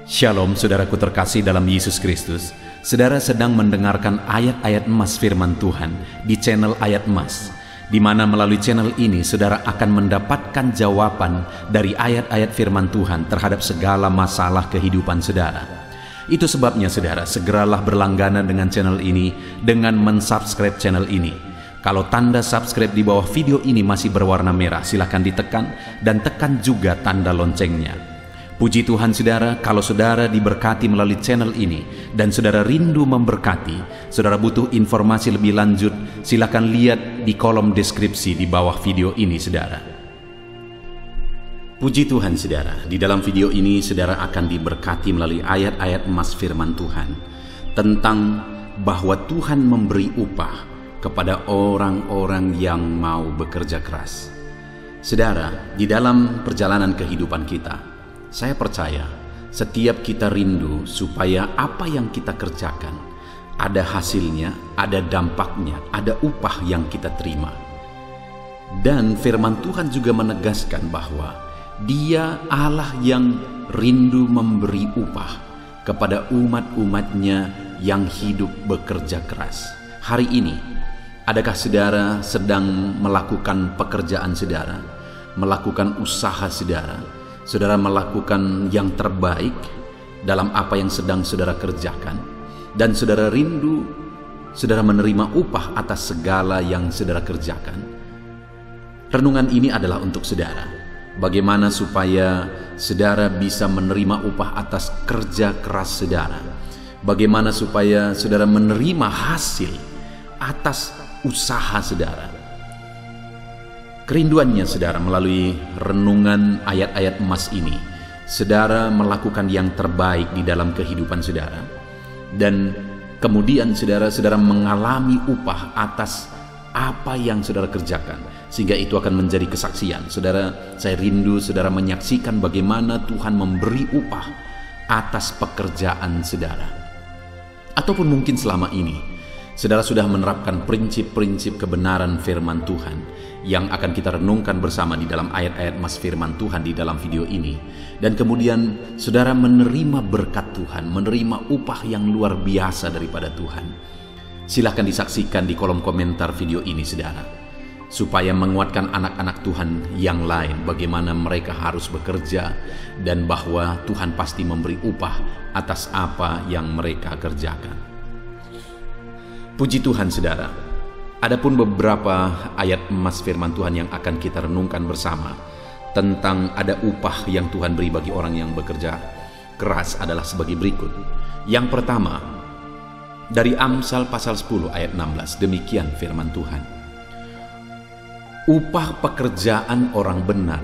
Shalom saudaraku terkasih dalam Yesus Kristus. Saudara sedang mendengarkan ayat-ayat emas firman Tuhan di channel Ayat Emas, di mana melalui channel ini saudara akan mendapatkan jawaban dari ayat-ayat firman Tuhan terhadap segala masalah kehidupan saudara. Itu sebabnya saudara segeralah berlangganan dengan channel ini dengan mensubscribe channel ini. Kalau tanda subscribe di bawah video ini masih berwarna merah, silahkan ditekan dan tekan juga tanda loncengnya. Puji Tuhan saudara, kalau saudara diberkati melalui channel ini dan saudara rindu memberkati, saudara butuh informasi lebih lanjut, silakan lihat di kolom deskripsi di bawah video ini saudara. Puji Tuhan saudara, di dalam video ini saudara akan diberkati melalui ayat-ayat emas firman Tuhan tentang bahwa Tuhan memberi upah kepada orang-orang yang mau bekerja keras. Saudara, di dalam perjalanan kehidupan kita, saya percaya setiap kita rindu supaya apa yang kita kerjakan ada hasilnya, ada dampaknya, ada upah yang kita terima. Dan firman Tuhan juga menegaskan bahwa Dia Allah yang rindu memberi upah kepada umat-umatnya yang hidup bekerja keras. Hari ini, adakah saudara sedang melakukan pekerjaan saudara, melakukan usaha saudara? Saudara melakukan yang terbaik dalam apa yang sedang saudara kerjakan, dan saudara rindu saudara menerima upah atas segala yang saudara kerjakan. Renungan ini adalah untuk saudara. Bagaimana supaya saudara bisa menerima upah atas kerja keras saudara? Bagaimana supaya saudara menerima hasil atas usaha saudara? Kerinduannya saudara melalui renungan ayat-ayat emas ini, saudara melakukan yang terbaik di dalam kehidupan saudara, dan kemudian saudara mengalami upah atas apa yang saudara kerjakan, sehingga itu akan menjadi kesaksian. Saudara, saya rindu saudara menyaksikan bagaimana Tuhan memberi upah atas pekerjaan saudara. Ataupun mungkin selama ini saudara sudah menerapkan prinsip-prinsip kebenaran firman Tuhan yang akan kita renungkan bersama di dalam ayat-ayat emas firman Tuhan di dalam video ini. Dan kemudian saudara menerima berkat Tuhan, menerima upah yang luar biasa daripada Tuhan. Silahkan disaksikan di kolom komentar video ini saudara, supaya menguatkan anak-anak Tuhan yang lain bagaimana mereka harus bekerja dan bahwa Tuhan pasti memberi upah atas apa yang mereka kerjakan. Puji Tuhan saudara, adapun beberapa ayat emas firman Tuhan yang akan kita renungkan bersama tentang ada upah yang Tuhan beri bagi orang yang bekerja keras adalah sebagai berikut. Yang pertama, dari Amsal pasal 10 ayat 16, demikian firman Tuhan. Upah pekerjaan orang benar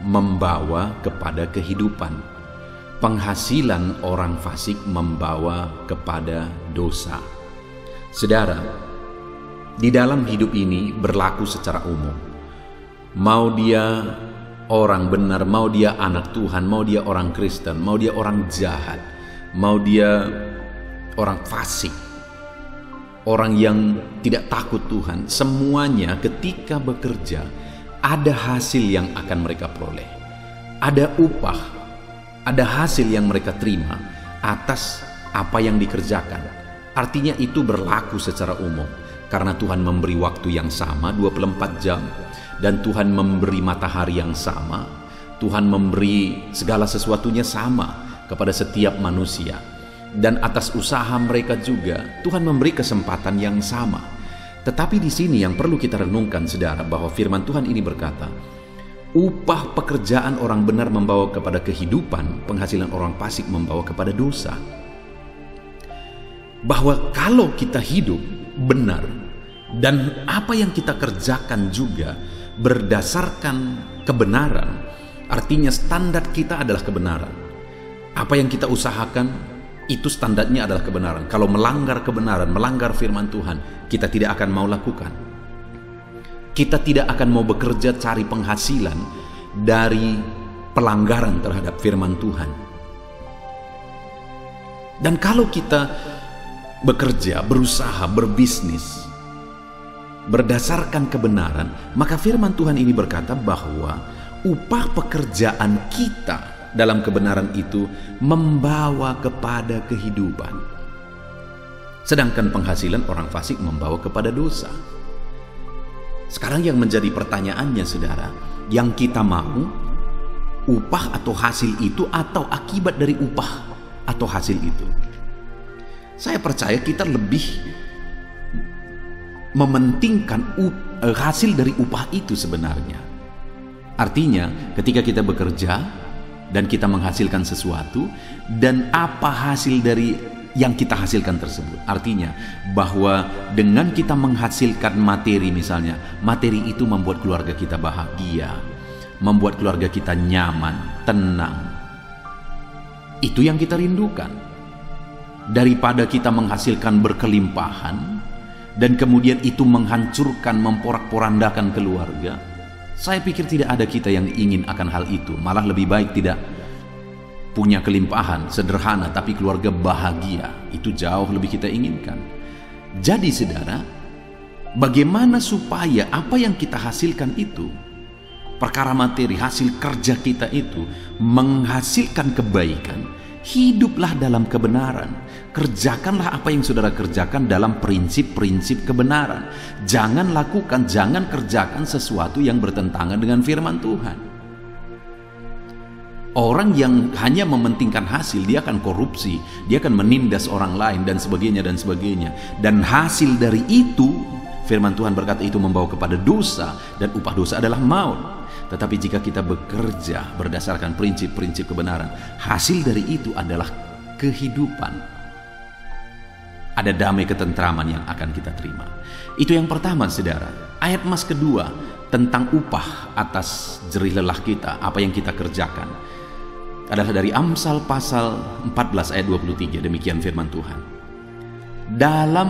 membawa kepada kehidupan, penghasilan orang fasik membawa kepada dosa. Saudara, di dalam hidup ini berlaku secara umum. Mau dia orang benar, mau dia anak Tuhan, mau dia orang Kristen, mau dia orang jahat, mau dia orang fasik, orang yang tidak takut Tuhan, semuanya ketika bekerja ada hasil yang akan mereka peroleh. Ada upah, ada hasil yang mereka terima atas apa yang dikerjakan. Artinya itu berlaku secara umum, karena Tuhan memberi waktu yang sama 24 jam, dan Tuhan memberi matahari yang sama, Tuhan memberi segala sesuatunya sama kepada setiap manusia, dan atas usaha mereka juga Tuhan memberi kesempatan yang sama. Tetapi di sini yang perlu kita renungkan saudara, bahwa firman Tuhan ini berkata, upah pekerjaan orang benar membawa kepada kehidupan, penghasilan orang fasik membawa kepada dosa. Bahwa kalau kita hidup benar dan apa yang kita kerjakan juga berdasarkan kebenaran, artinya standar kita adalah kebenaran. Apa yang kita usahakan itu standarnya adalah kebenaran. Kalau melanggar kebenaran, melanggar firman Tuhan, kita tidak akan mau lakukan. Kita tidak akan mau bekerja cari penghasilan dari pelanggaran terhadap firman Tuhan. Dan kalau kita bekerja, berusaha, berbisnis berdasarkan kebenaran, maka firman Tuhan ini berkata bahwa upah pekerjaan kita dalam kebenaran itu membawa kepada kehidupan. Sedangkan penghasilan orang fasik membawa kepada dosa. Sekarang yang menjadi pertanyaannya, saudara, yang kita mau upah atau hasil itu, atau akibat dari upah atau hasil itu? Saya percaya kita lebih mementingkan hasil dari upah itu sebenarnya. Artinya ketika kita bekerja dan kita menghasilkan sesuatu, dan apa hasil dari yang kita hasilkan tersebut. Artinya bahwa dengan kita menghasilkan materi, misalnya materi itu membuat keluarga kita bahagia, membuat keluarga kita nyaman, tenang. Itu yang kita rindukan. Daripada kita menghasilkan berkelimpahan dan kemudian itu menghancurkan, memporak-porandakan keluarga, saya pikir tidak ada kita yang ingin akan hal itu. Malah lebih baik tidak punya kelimpahan, sederhana, tapi keluarga bahagia. Itu jauh lebih kita inginkan. Jadi saudara, bagaimana supaya apa yang kita hasilkan itu, perkara materi, hasil kerja kita itu menghasilkan kebaikan? Hiduplah dalam kebenaran. Kerjakanlah apa yang saudara kerjakan dalam prinsip-prinsip kebenaran. Jangan lakukan, jangan kerjakan sesuatu yang bertentangan dengan firman Tuhan. Orang yang hanya mementingkan hasil, dia akan korupsi, dia akan menindas orang lain, dan sebagainya dan sebagainya. Dan hasil dari itu, firman Tuhan berkata, itu membawa kepada dosa, dan upah dosa adalah maut. Tetapi jika kita bekerja berdasarkan prinsip-prinsip kebenaran, hasil dari itu adalah kehidupan. Ada damai, ketentraman yang akan kita terima. Itu yang pertama, saudara. Ayat emas kedua tentang upah atas jerih lelah kita, apa yang kita kerjakan, adalah dari Amsal pasal 14 ayat 23. Demikian firman Tuhan. Dalam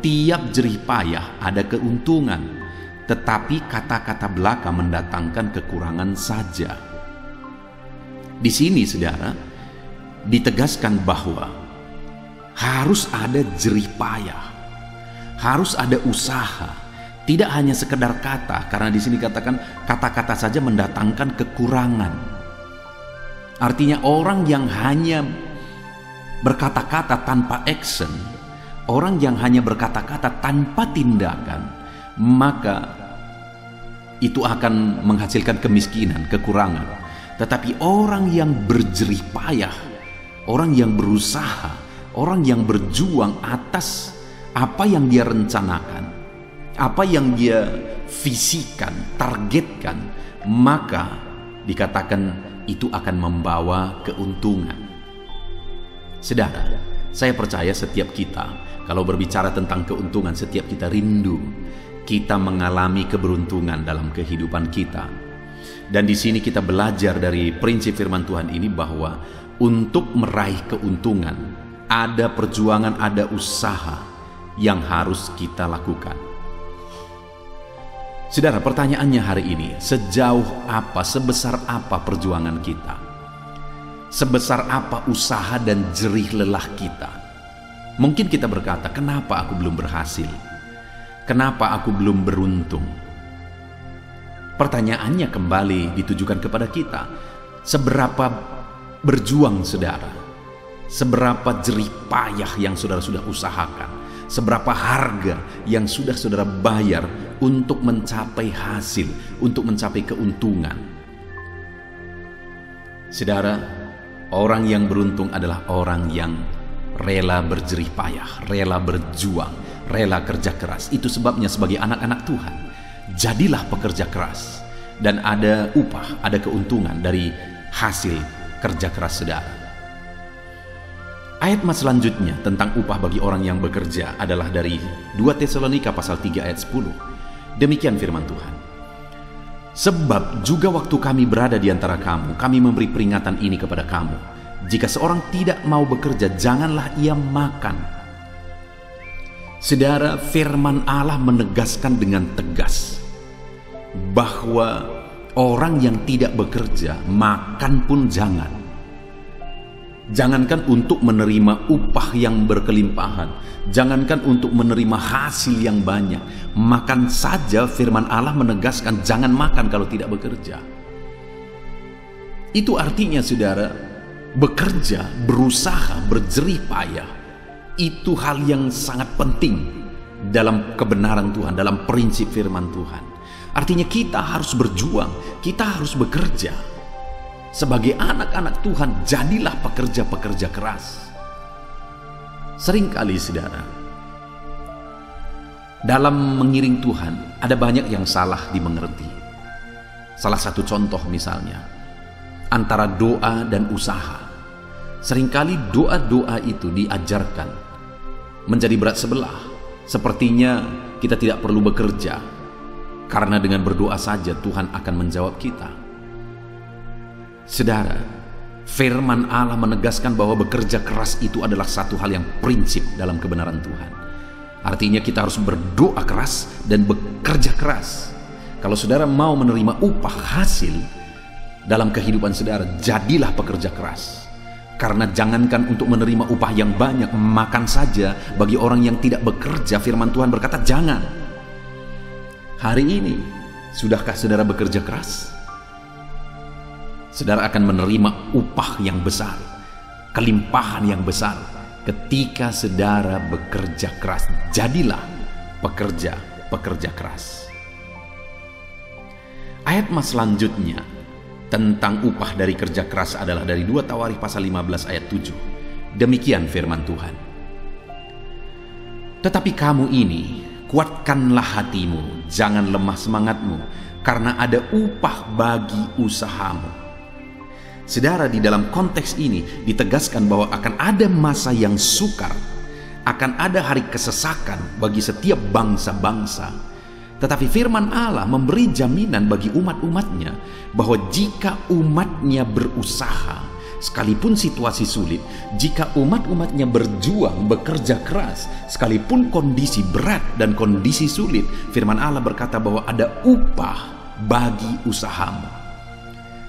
tiap jerih payah ada keuntungan, tetapi kata-kata belaka mendatangkan kekurangan saja. Di sini, saudara, ditegaskan bahwa harus ada jerih payah, harus ada usaha, tidak hanya sekedar kata, karena di sini katakan kata-kata saja mendatangkan kekurangan. Artinya orang yang hanya berkata-kata tanpa action, orang yang hanya berkata-kata tanpa tindakan, maka itu akan menghasilkan kemiskinan, kekurangan. Tetapi orang yang berjerih payah, orang yang berusaha, orang yang berjuang atas apa yang dia rencanakan, apa yang dia visikan, targetkan, maka dikatakan itu akan membawa keuntungan. Saudara, saya percaya setiap kita, kalau berbicara tentang keuntungan, setiap kita rindu kita mengalami keberuntungan dalam kehidupan kita. Dan di sini kita belajar dari prinsip firman Tuhan ini bahwa untuk meraih keuntungan ada perjuangan, ada usaha yang harus kita lakukan. Saudara, pertanyaannya hari ini, sejauh apa, sebesar apa perjuangan kita? Sebesar apa usaha dan jerih lelah kita? Mungkin kita berkata, kenapa aku belum berhasil? Kenapa aku belum beruntung? Pertanyaannya kembali ditujukan kepada kita. Seberapa berjuang saudara? Seberapa jerih payah yang saudara sudah usahakan? Seberapa harga yang sudah saudara bayar untuk mencapai hasil, untuk mencapai keuntungan? Saudara, orang yang beruntung adalah orang yang rela berjerih payah, rela berjuang, rela kerja keras. Itu sebabnya sebagai anak-anak Tuhan, jadilah pekerja keras, dan ada upah, ada keuntungan dari hasil kerja keras saudara. Ayat selanjutnya tentang upah bagi orang yang bekerja adalah dari 2 Tesalonika pasal 3 ayat 10. Demikian firman Tuhan. Sebab juga waktu kami berada di antara kamu, kami memberi peringatan ini kepada kamu. Jika seorang tidak mau bekerja, janganlah ia makan. Saudara, firman Allah menegaskan dengan tegas bahwa orang yang tidak bekerja, makan pun jangan. Jangankan untuk menerima upah yang berkelimpahan, jangankan untuk menerima hasil yang banyak, makan saja firman Allah menegaskan jangan makan kalau tidak bekerja. Itu artinya saudara, bekerja, berusaha, berjerih payah, itu hal yang sangat penting dalam kebenaran Tuhan, dalam prinsip firman Tuhan. Artinya kita harus berjuang, kita harus bekerja. Sebagai anak-anak Tuhan, jadilah pekerja-pekerja keras. Seringkali saudara, dalam mengiring Tuhan, ada banyak yang salah dimengerti. Salah satu contoh misalnya, antara doa dan usaha. Seringkali doa-doa itu diajarkan menjadi berat sebelah. Sepertinya kita tidak perlu bekerja, karena dengan berdoa saja Tuhan akan menjawab kita. Saudara, firman Allah menegaskan bahwa bekerja keras itu adalah satu hal yang prinsip dalam kebenaran Tuhan. Artinya kita harus berdoa keras dan bekerja keras. Kalau saudara mau menerima upah hasil dalam kehidupan saudara, jadilah pekerja keras. Karena jangankan untuk menerima upah yang banyak, makan saja bagi orang yang tidak bekerja, firman Tuhan berkata jangan. Hari ini, sudahkah saudara bekerja keras? Saudara akan menerima upah yang besar, kelimpahan yang besar ketika saudara bekerja keras. Jadilah pekerja keras. Ayat selanjutnya tentang upah dari kerja keras adalah dari 2 Tawarikh pasal 15 ayat 7. Demikian firman Tuhan. Tetapi kamu ini, kuatkanlah hatimu, jangan lemah semangatmu, karena ada upah bagi usahamu. Saudara, di dalam konteks ini ditegaskan bahwa akan ada masa yang sukar, akan ada hari kesesakan bagi setiap bangsa-bangsa. Tetapi firman Allah memberi jaminan bagi umat-umatnya bahwa jika umatnya berusaha, sekalipun situasi sulit, jika umat-umatnya berjuang, bekerja keras, sekalipun kondisi berat dan kondisi sulit, firman Allah berkata bahwa ada upah bagi usahamu.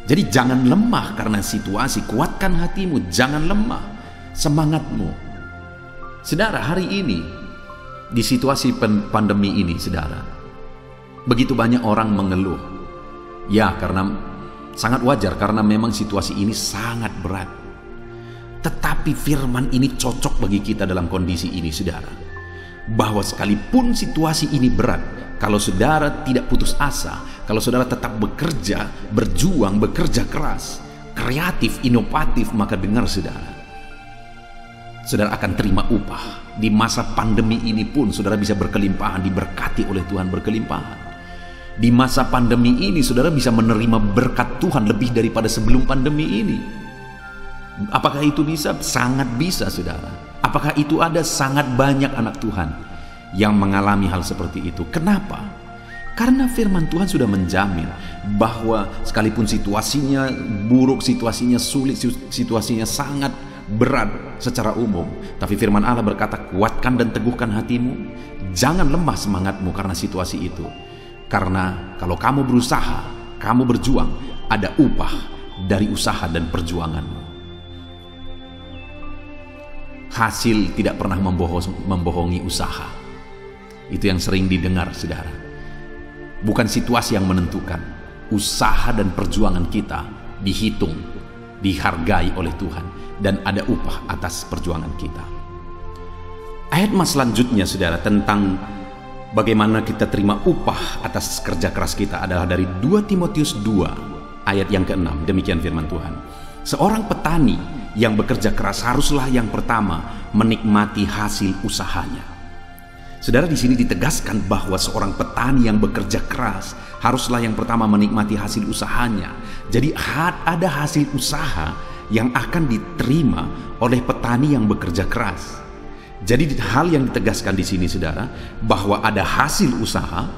Jadi jangan lemah karena situasi, kuatkan hatimu, jangan lemah semangatmu. Saudara, hari ini di situasi pandemi ini, saudara, begitu banyak orang mengeluh. Ya, karena sangat wajar, karena memang situasi ini sangat berat. Tetapi firman ini cocok bagi kita dalam kondisi ini, saudara. Bahwa sekalipun situasi ini berat, kalau saudara tidak putus asa, kalau saudara tetap bekerja, berjuang, bekerja keras, kreatif, inovatif, maka dengar saudara, saudara akan terima upah. Di masa pandemi ini pun saudara bisa berkelimpahan, diberkati oleh Tuhan berkelimpahan. Di masa pandemi ini saudara bisa menerima berkat Tuhan lebih daripada sebelum pandemi ini. Apakah itu bisa? Sangat bisa, saudara. Apakah itu ada? Sangat banyak anak Tuhan yang mengalami hal seperti itu. Kenapa? Karena firman Tuhan sudah menjamin bahwa sekalipun situasinya buruk, situasinya sulit, situasinya sangat berat secara umum, tapi firman Allah berkata, kuatkan dan teguhkan hatimu, jangan lemah semangatmu karena situasi itu. Karena kalau kamu berusaha, kamu berjuang, ada upah dari usaha dan perjuanganmu. Hasil tidak pernah membohongi usaha. Itu yang sering didengar, saudara. Bukan situasi yang menentukan. Usaha dan perjuangan kita dihitung, dihargai oleh Tuhan, dan ada upah atas perjuangan kita. Ayat selanjutnya, saudara, tentang bagaimana kita terima upah atas kerja keras kita adalah dari 2 Timotius 2 ayat yang ke-6. Demikian firman Tuhan. Seorang petani yang bekerja keras haruslah yang pertama menikmati hasil usahanya. Saudara, di sini ditegaskan bahwa seorang petani yang bekerja keras haruslah yang pertama menikmati hasil usahanya. Jadi ada hasil usaha yang akan diterima oleh petani yang bekerja keras. Jadi hal yang ditegaskan di sini, saudara, bahwa ada hasil usaha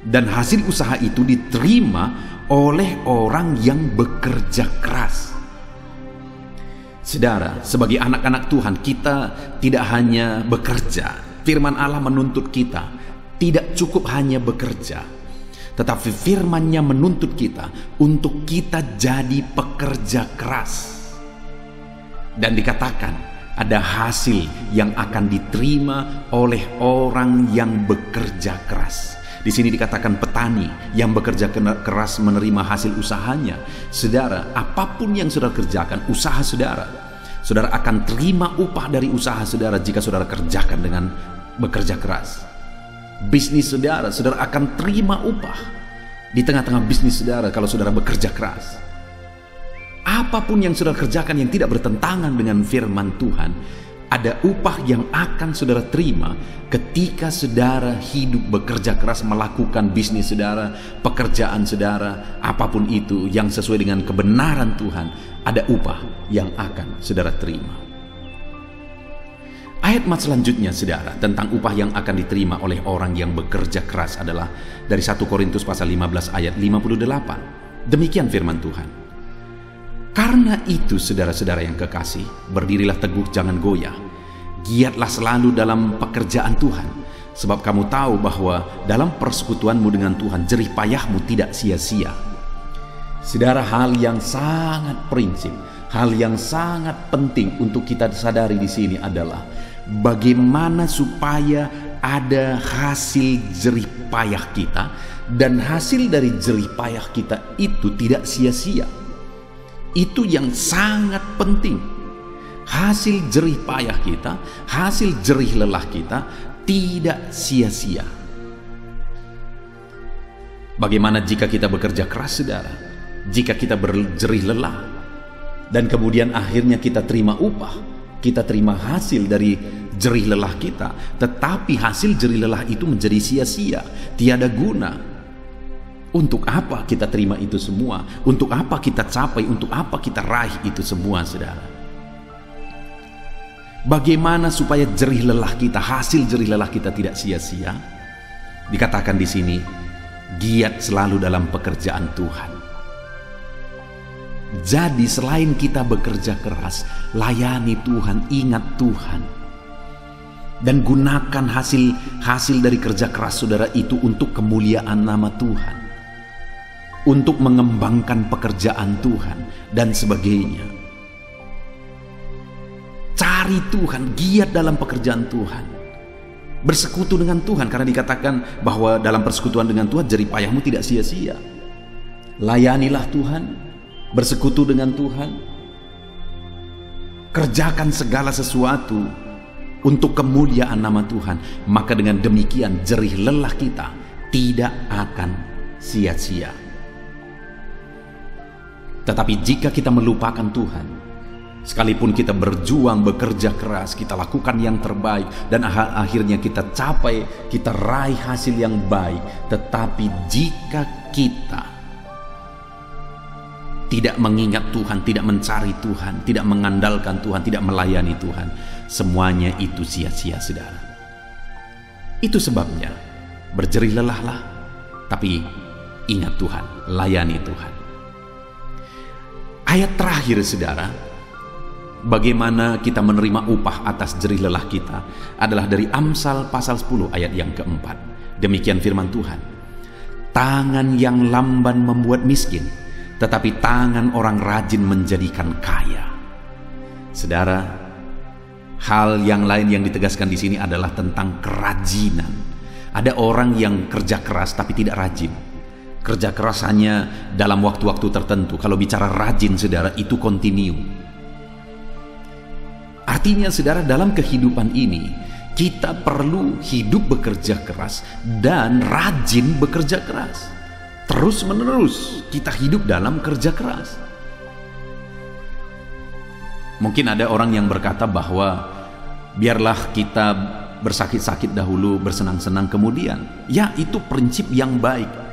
dan hasil usaha itu diterima oleh orang yang bekerja keras. Saudara, sebagai anak-anak Tuhan, kita tidak hanya bekerja. Firman Allah menuntut kita tidak cukup hanya bekerja, tetapi firman-Nya menuntut kita untuk kita jadi pekerja keras. Dan dikatakan ada hasil yang akan diterima oleh orang yang bekerja keras. Di sini dikatakan petani yang bekerja keras menerima hasil usahanya. Saudara, apapun yang saudara kerjakan, usaha saudara, saudara akan terima upah dari usaha saudara jika saudara kerjakan dengan bekerja keras. Bisnis saudara, saudara akan terima upah di tengah-tengah bisnis saudara kalau saudara bekerja keras. Apapun yang saudara kerjakan yang tidak bertentangan dengan firman Tuhan, ada upah yang akan saudara terima ketika saudara hidup bekerja keras melakukan bisnis saudara, pekerjaan saudara, apapun itu yang sesuai dengan kebenaran Tuhan, ada upah yang akan saudara terima. Ayat selanjutnya saudara tentang upah yang akan diterima oleh orang yang bekerja keras adalah dari 1 Korintus pasal 15 ayat 58. Demikian firman Tuhan. Karena itu saudara-saudara yang kekasih, berdirilah teguh, jangan goyah. Giatlah selalu dalam pekerjaan Tuhan, sebab kamu tahu bahwa dalam persekutuanmu dengan Tuhan, jerih payahmu tidak sia-sia. Saudara, hal yang sangat prinsip, hal yang sangat penting untuk kita sadari di sini adalah bagaimana supaya ada hasil jerih payah kita, dan hasil dari jerih payah kita itu tidak sia-sia. Itu yang sangat penting. Hasil jerih payah kita, hasil jerih lelah kita tidak sia-sia. Bagaimana jika kita bekerja keras, saudara? Jika kita berjerih lelah dan kemudian akhirnya kita terima upah, kita terima hasil dari jerih lelah kita, tetapi hasil jerih lelah itu menjadi sia-sia, tiada guna. Untuk apa kita terima itu semua? Untuk apa kita capai? Untuk apa kita raih itu semua, saudara? Bagaimana supaya jerih lelah kita, hasil jerih lelah kita tidak sia-sia? Dikatakan di sini, giat selalu dalam pekerjaan Tuhan. Jadi selain kita bekerja keras, layani Tuhan, ingat Tuhan. Dan gunakan hasil dari kerja keras saudara itu untuk kemuliaan nama Tuhan, untuk mengembangkan pekerjaan Tuhan dan sebagainya. Cari Tuhan, giat dalam pekerjaan Tuhan, bersekutu dengan Tuhan, karena dikatakan bahwa dalam persekutuan dengan Tuhan jerih payahmu tidak sia-sia. Layanilah Tuhan, bersekutu dengan Tuhan, kerjakan segala sesuatu untuk kemuliaan nama Tuhan, maka dengan demikian jerih lelah kita tidak akan sia-sia. Tetapi jika kita melupakan Tuhan, sekalipun kita berjuang, bekerja keras, kita lakukan yang terbaik, dan akhirnya kita capai, kita raih hasil yang baik, tetapi jika kita tidak mengingat Tuhan, tidak mencari Tuhan, tidak mengandalkan Tuhan, tidak melayani Tuhan, semuanya itu sia-sia, saudara. Itu sebabnya berjerih lelahlah, tapi ingat Tuhan, layani Tuhan. Ayat terakhir, saudara, bagaimana kita menerima upah atas jerih lelah kita adalah dari Amsal pasal 10 ayat yang keempat. Demikian firman Tuhan. Tangan yang lamban membuat miskin, tetapi tangan orang rajin menjadikan kaya. Saudara, hal yang lain yang ditegaskan di sini adalah tentang kerajinan. Ada orang yang kerja keras tapi tidak rajin. Kerja keras hanya dalam waktu-waktu tertentu. Kalau bicara rajin, saudara, itu kontinu. Artinya, saudara, dalam kehidupan ini kita perlu hidup bekerja keras dan rajin bekerja keras. Terus menerus kita hidup dalam kerja keras. Mungkin ada orang yang berkata bahwa biarlah kita bersakit-sakit dahulu, bersenang-senang kemudian. Ya, itu prinsip yang baik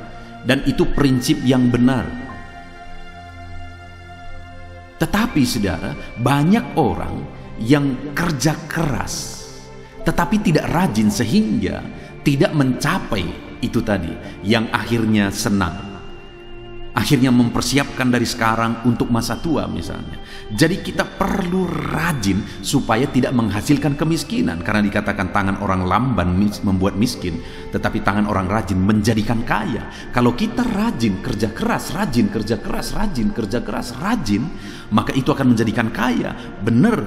dan itu prinsip yang benar. Tetapi, saudara, banyak orang yang kerja keras tetapi tidak rajin sehingga tidak mencapai itu tadi, yang akhirnya senang, akhirnya mempersiapkan dari sekarang untuk masa tua misalnya. Jadi kita perlu rajin supaya tidak menghasilkan kemiskinan, karena dikatakan tangan orang lamban membuat miskin, tetapi tangan orang rajin menjadikan kaya. Kalau kita rajin kerja keras, rajin kerja keras, rajin kerja keras, rajin, maka itu akan menjadikan kaya. Benar,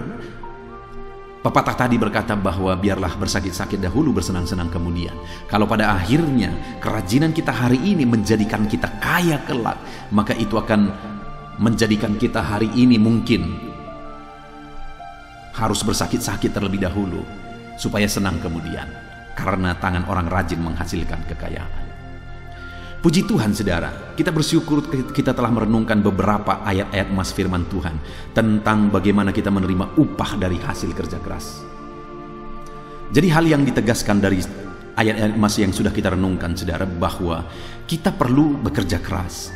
Pepatah tadi berkata bahwa biarlah bersakit-sakit dahulu, bersenang-senang kemudian. Kalau pada akhirnya kerajinan kita hari ini menjadikan kita kaya kelak, maka itu akan menjadikan kita hari ini mungkin harus bersakit-sakit terlebih dahulu supaya senang kemudian, karena tangan orang rajin menghasilkan kekayaan. Puji Tuhan saudara, kita bersyukur kita telah merenungkan beberapa ayat-ayat emas firman Tuhan tentang bagaimana kita menerima upah dari hasil kerja keras. Jadi hal yang ditegaskan dari ayat-ayat emas yang sudah kita renungkan saudara, bahwa kita perlu bekerja keras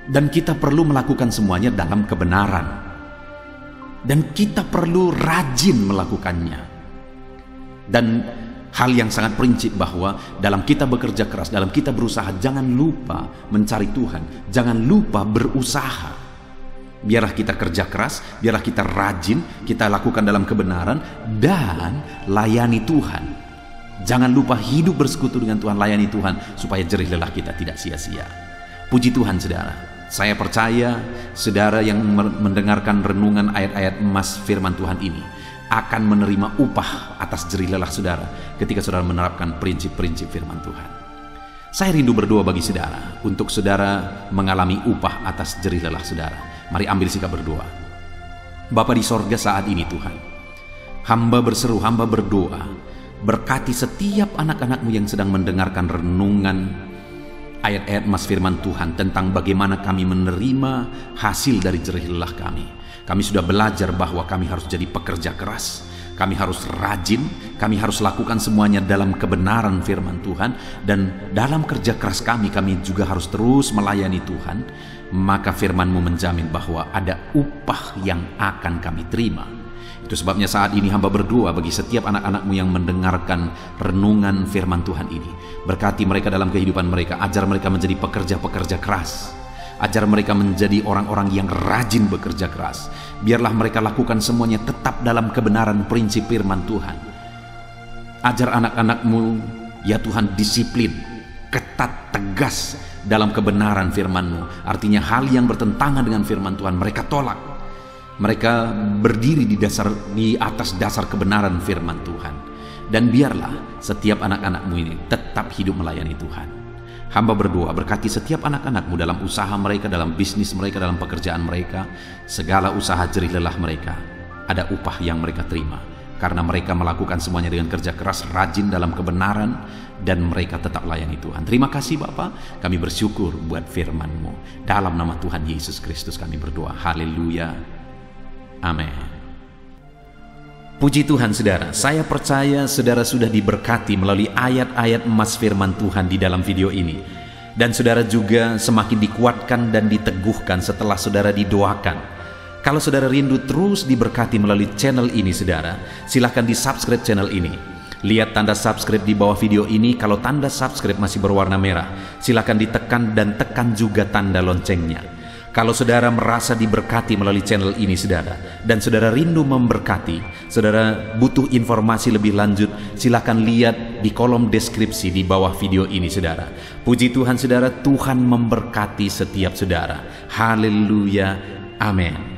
dan kita perlu melakukan semuanya dalam kebenaran, dan kita perlu rajin melakukannya. Dan hal yang sangat prinsip bahwa dalam kita bekerja keras, dalam kita berusaha, jangan lupa mencari Tuhan, jangan lupa berusaha. Biarlah kita kerja keras, biarlah kita rajin, kita lakukan dalam kebenaran dan layani Tuhan. Jangan lupa hidup bersekutu dengan Tuhan, layani Tuhan, supaya jerih lelah kita tidak sia-sia. Puji Tuhan saudara, saya percaya saudara yang mendengarkan renungan ayat-ayat emas firman Tuhan ini akan menerima upah atas jerih lelah saudara ketika saudara menerapkan prinsip-prinsip firman Tuhan. Saya rindu berdoa bagi saudara, untuk saudara mengalami upah atas jerih lelah saudara. Mari ambil sikap berdoa. Bapa di sorga, saat ini Tuhan, hamba berseru, hamba berdoa, berkati setiap anak-anak-Mu yang sedang mendengarkan renungan ayat-ayat emas firman Tuhan tentang bagaimana kami menerima hasil dari jerih lelah kami. Kami sudah belajar bahwa kami harus jadi pekerja keras, kami harus rajin, kami harus lakukan semuanya dalam kebenaran firman Tuhan, dan dalam kerja keras kami juga harus terus melayani Tuhan. Maka firman-Mu menjamin bahwa ada upah yang akan kami terima. Itu sebabnya saat ini hamba berdoa bagi setiap anak-anak-Mu yang mendengarkan renungan firman Tuhan ini. Berkati mereka dalam kehidupan mereka, ajar mereka menjadi pekerja-pekerja keras, ajar mereka menjadi orang-orang yang rajin bekerja keras. Biarlah mereka lakukan semuanya tetap dalam kebenaran prinsip firman Tuhan. Ajar anak-anak-Mu ya Tuhan disiplin, ketat, tegas dalam kebenaran firman-Mu. Artinya hal yang bertentangan dengan firman Tuhan mereka tolak. Mereka berdiri di atas dasar kebenaran firman Tuhan. Dan biarlah setiap anak-anak-Mu ini tetap hidup melayani Tuhan. Hamba berdoa, berkati setiap anak-anak-Mu dalam usaha mereka, dalam bisnis mereka, dalam pekerjaan mereka, segala usaha jerih lelah mereka, ada upah yang mereka terima, karena mereka melakukan semuanya dengan kerja keras, rajin dalam kebenaran, dan mereka tetap layani Tuhan. Terima kasih Bapa, kami bersyukur buat firman-Mu. Dalam nama Tuhan Yesus Kristus kami berdoa. Haleluya. Amin. Puji Tuhan saudara, saya percaya saudara sudah diberkati melalui ayat-ayat emas firman Tuhan di dalam video ini. Dan saudara juga semakin dikuatkan dan diteguhkan setelah saudara didoakan. Kalau saudara rindu terus diberkati melalui channel ini saudara, silahkan di subscribe channel ini. Lihat tanda subscribe di bawah video ini. Kalau tanda subscribe masih berwarna merah, silahkan ditekan dan tekan juga tanda loncengnya. Kalau saudara merasa diberkati melalui channel ini saudara, dan saudara rindu memberkati, saudara butuh informasi lebih lanjut, silakan lihat di kolom deskripsi di bawah video ini saudara. Puji Tuhan saudara, Tuhan memberkati setiap saudara. Haleluya. Amin.